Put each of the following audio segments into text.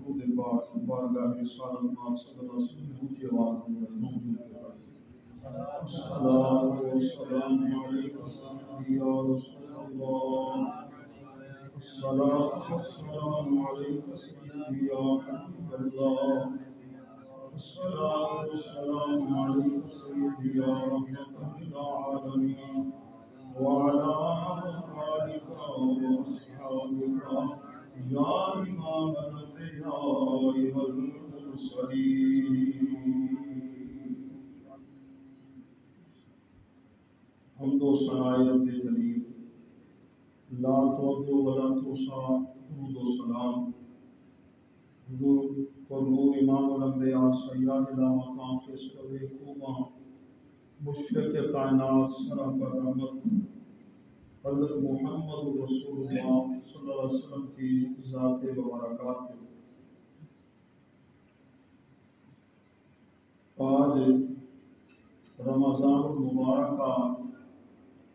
درود پاک بارگاہ رسالت پاک صلی اللہ علیہ وسلم اونچی آواز میں زوم کے پڑھیں۔ الصلاۃ والسلام علیک سیدی یا رسول اللہ، الصلاۃ والسلام علیک سیدی یا حبیب اللہ، الصلاۃ والسلام علیک سیدی یا رحمۃ للعالمین وعلى آلك وأصحابك يا إمام الأنبياء والمرسلين۔ حمد و ثناء رب جلیل، لا تعد ولا تحصى، درود و سلام حضور پر نور امام الانبیاء سیدنا مقام خسرو خوباں مشفق کائنات سراپر رحمت حضرت محمد رسول اللہ صلی اللہ علیہ وسلم کی ذات و برکات ہے۔ آج رمضان المبارک کا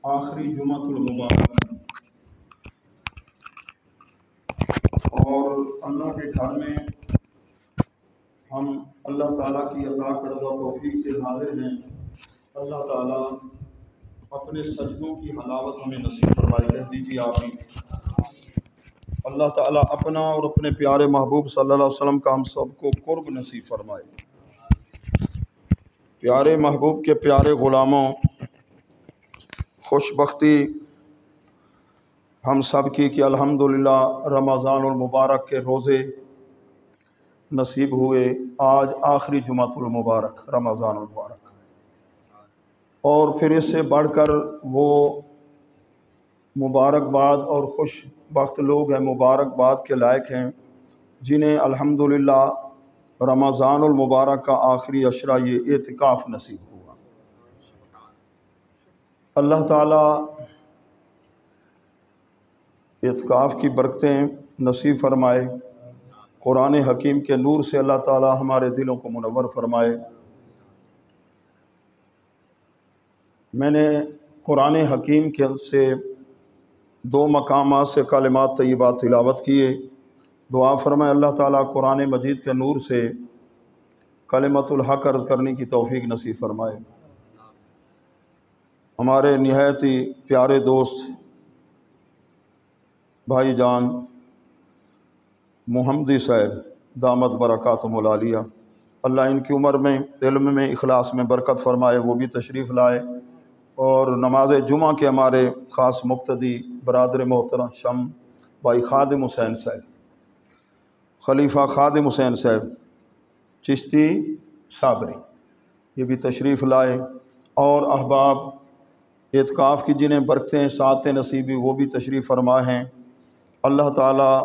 آخری جمعۃ المبارک اور اللہ کے گھر میں ہم اللہ تعالیٰ کی عطا کردہ توفیق سے حاضر ہیں۔ اللہ تعالیٰ اپنے سجدوں کی حلاوت ہمیں نصیب فرمائے، کہہ دیجیے آمین۔ اللہ تعالیٰ اپنا اور اپنے پیارے محبوب صلی اللہ علیہ وسلم کا ہم سب کو قرب نصیب فرمائے۔ پیارے محبوب کے پیارے غلاموں، خوش بختی ہم سب کی کہ الحمدللہ رمضان المبارک کے روزے نصیب ہوئے۔ آج آخری جمعۃ المبارک رمضان المبارک، اور پھر اس سے بڑھ کر وہ مبارکباد اور خوش بخت لوگ ہیں، مبارکباد کے لائق ہیں، جنہیں الحمدللہ رمضان المبارک کا آخری عشرہ یہ اعتکاف نصیب ہوا۔ اللہ تعالیٰ اعتکاف کی برکتیں نصیب فرمائے، قرآن حکیم کے نور سے اللہ تعالیٰ ہمارے دلوں کو منور فرمائے۔ میں نے قرآن حکیم کے سے 2 مقامات سے کلمات طیبات تلاوت کیے۔ دعا فرمائے اللہ تعالیٰ قرآن مجید کے نور سے کلمۃ الحق عرض کرنے کی توفیق نصیب فرمائے۔ ہمارے نہایت ہی پیارے دوست بھائی جان محمدی صاحب دامت برکاتہم العالیہ، اللہ ان کی عمر میں، علم میں، اخلاص میں برکت فرمائے، وہ بھی تشریف لائے۔ اور نماز جمعہ کے ہمارے خاص مقتدی برادر محترم شم بھائی خادم حسین صاحب، خلیفہ خادم حسین صاحب چشتی صابری، یہ بھی تشریف لائے۔ اور احباب اعتکاف کی جنہیں برکتیں سعادتیں نصیبی وہ بھی تشریف فرما ہیں۔ اللہ تعالیٰ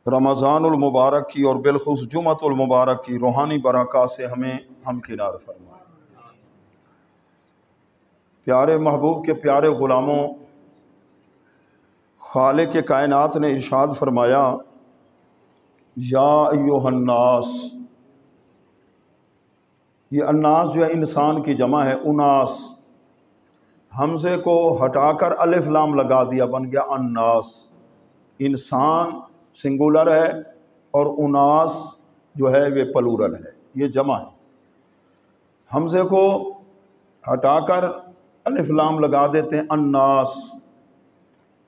رمضان المبارک کی اور بالخصوص جمعۃ المبارک کی روحانی برکات سے ہمیں ہمکنار فرمائے۔ پیارے محبوب کے پیارے غلاموں، خالق کائنات نے ارشاد فرمایا یا ایھا الناس، یہ الناس جو ہے انسان کی جمع ہے، اناس، حمزے کو ہٹا کر الف لام لگا دیا، بن گیا الناس۔ انسان سنگولر ہے اور اناس جو ہے وہ پلورل ہے، یہ جمع ہے۔ حمزے کو ہٹا کر الف لام لگا دیتے ہیں الناس۔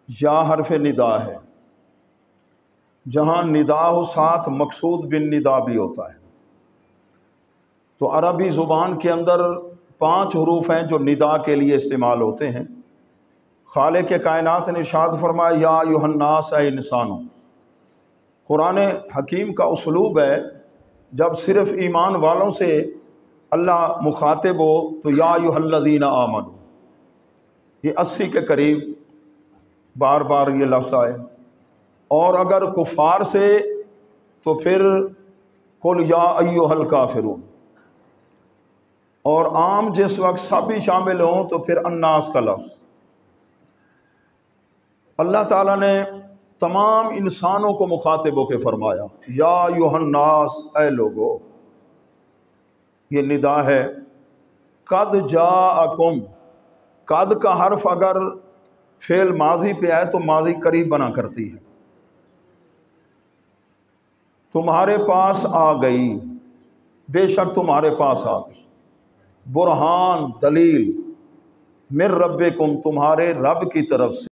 یا حرف ندا ہے، جہاں ندا ہو ساتھ مقصود بن ندا بھی ہوتا ہے۔ تو عربی زبان کے اندر 5 حروف ہیں جو ندا کے لیے استعمال ہوتے ہیں۔ خالق کائنات نے ارشاد فرمایا یا ایھا الناس، اے انسانوں۔ قرآن حکیم کا اسلوب ہے جب صرف ایمان والوں سے اللہ مخاطب ہو تو یا ایھا الذین آمنوا، یہ 80 کے قریب بار بار یہ لفظ آئے، اور اگر کفار سے تو پھر قل یا ایھا الکافرون، اور عام جس وقت سب بھی شامل ہوں تو پھر الناس کا لفظ۔ اللہ تعالیٰ نے تمام انسانوں کو مخاطب ہو کے فرمایا یا ایھا الناس، اے لوگو، یہ ندا ہے۔ قد جاءکم، قد کا حرف اگر فعل ماضی پہ آئے تو ماضی قریب بنا کرتی ہے، تمہارے پاس آ گئی، بے شک تمہارے پاس آ گئی، برہان دلیل، من ربکم تمہارے رب کی طرف سے،